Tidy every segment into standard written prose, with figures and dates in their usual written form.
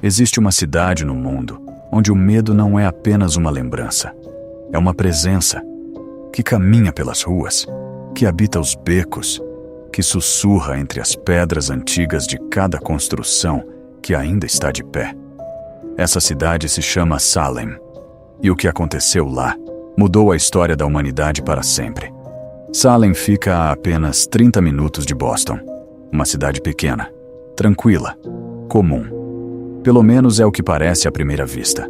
Existe uma cidade no mundo onde o medo não é apenas uma lembrança. É uma presença que caminha pelas ruas, que habita os becos, que sussurra entre as pedras antigas de cada construção que ainda está de pé. Essa cidade se chama Salem, e o que aconteceu lá mudou a história da humanidade para sempre. Salem fica a apenas 30 minutos de Boston, uma cidade pequena, tranquila, comum. Pelo menos é o que parece à primeira vista.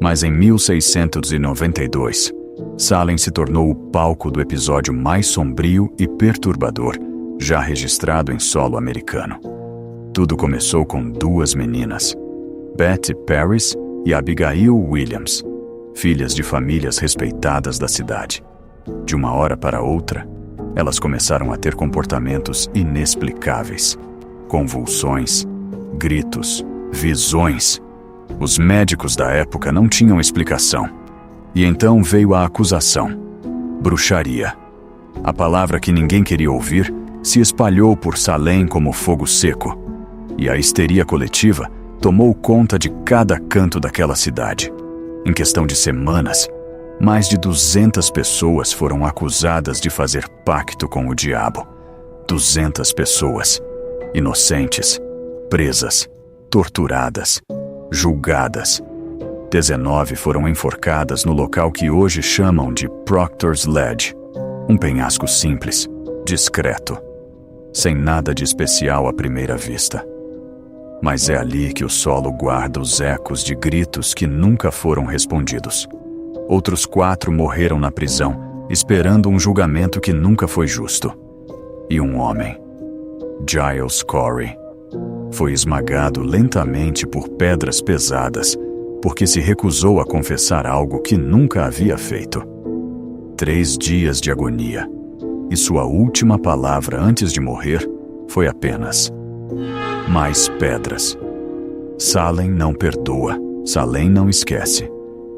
Mas em 1692, Salem se tornou o palco do episódio mais sombrio e perturbador já registrado em solo americano. Tudo começou com duas meninas, Betty Paris e Abigail Williams, filhas de famílias respeitadas da cidade. De uma hora para outra, elas começaram a ter comportamentos inexplicáveis. Convulsões, gritos, visões. Os médicos da época não tinham explicação. E então veio a acusação: bruxaria. A palavra que ninguém queria ouvir se espalhou por Salem como fogo seco, e a histeria coletiva tomou conta de cada canto daquela cidade. Em questão de semanas, mais de 200 pessoas foram acusadas de fazer pacto com o diabo. 200 pessoas, inocentes, presas, torturadas, julgadas. 19 foram enforcadas no local que hoje chamam de Proctor's Ledge, um penhasco simples, discreto, sem nada de especial à primeira vista. Mas é ali que o solo guarda os ecos de gritos que nunca foram respondidos. Outros 4 morreram na prisão, esperando um julgamento que nunca foi justo. E um homem, Giles Corey, foi esmagado lentamente por pedras pesadas, porque se recusou a confessar algo que nunca havia feito. 3 dias de agonia, e sua última palavra antes de morrer foi apenas: mais pedras. Salem não perdoa, Salem não esquece.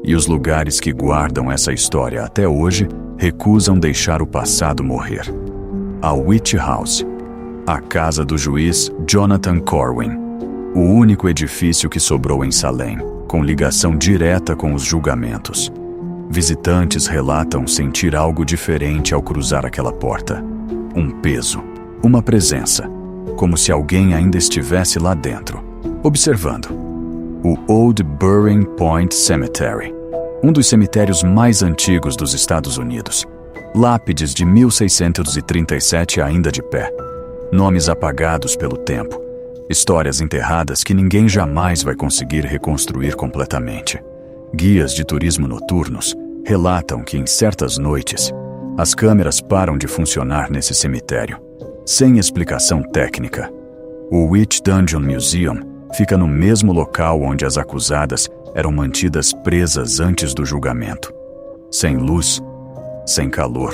E os lugares que guardam essa história até hoje recusam deixar o passado morrer. A Witch House, a casa do juiz Jonathan Corwin, o único edifício que sobrou em Salem, com ligação direta com os julgamentos. Visitantes relatam sentir algo diferente ao cruzar aquela porta. Um peso, uma presença, como se alguém ainda estivesse lá dentro, observando. O Old Burying Point Cemetery, um dos cemitérios mais antigos dos Estados Unidos. Lápides de 1637 ainda de pé. Nomes apagados pelo tempo. Histórias enterradas que ninguém jamais vai conseguir reconstruir completamente. Guias de turismo noturnos relatam que em certas noites, as câmeras param de funcionar nesse cemitério, sem explicação técnica. O Witch Dungeon Museum fica no mesmo local onde as acusadas eram mantidas presas antes do julgamento. Sem luz, sem calor,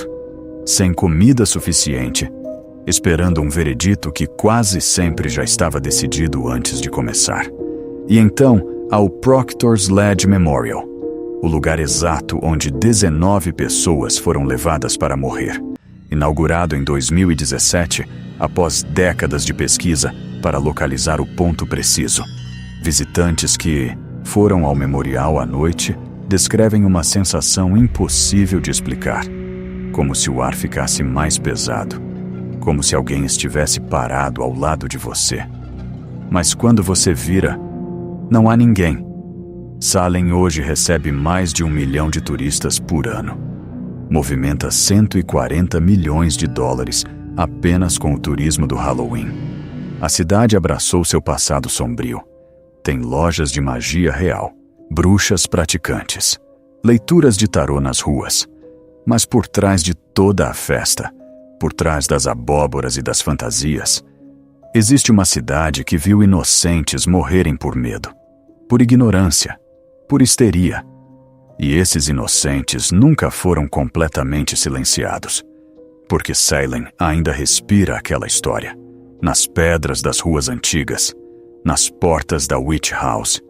sem comida suficiente, esperando um veredito que quase sempre já estava decidido antes de começar. E então, ao Proctor's Ledge Memorial, o lugar exato onde 19 pessoas foram levadas para morrer, inaugurado em 2017, após décadas de pesquisa para localizar o ponto preciso. Visitantes que foram ao memorial à noite descrevem uma sensação impossível de explicar, como se o ar ficasse mais pesado, como se alguém estivesse parado ao lado de você. Mas quando você vira, não há ninguém. Salem hoje recebe mais de 1 milhão de turistas por ano. Movimenta 140 milhões de dólares apenas com o turismo do Halloween. A cidade abraçou seu passado sombrio. Tem lojas de magia real, bruxas praticantes, leituras de tarô nas ruas. Mas por trás de toda a festa, por trás das abóboras e das fantasias, existe uma cidade que viu inocentes morrerem por medo, por ignorância, por histeria. E esses inocentes nunca foram completamente silenciados, porque Salem ainda respira aquela história, nas pedras das ruas antigas, nas portas da Witch House,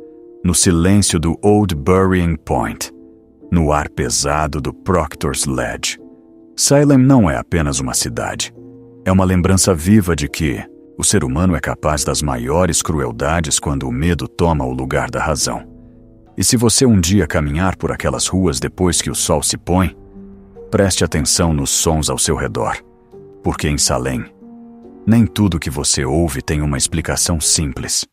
no silêncio do Old Burying Point, no ar pesado do Proctor's Ledge. Salem não é apenas uma cidade, é uma lembrança viva de que, O ser humano é capaz das maiores crueldades quando o medo toma o lugar da razão. E se você um dia caminhar por aquelas ruas depois que o sol se põe, preste atenção nos sons ao seu redor, porque em Salem, nem tudo que você ouve tem uma explicação simples.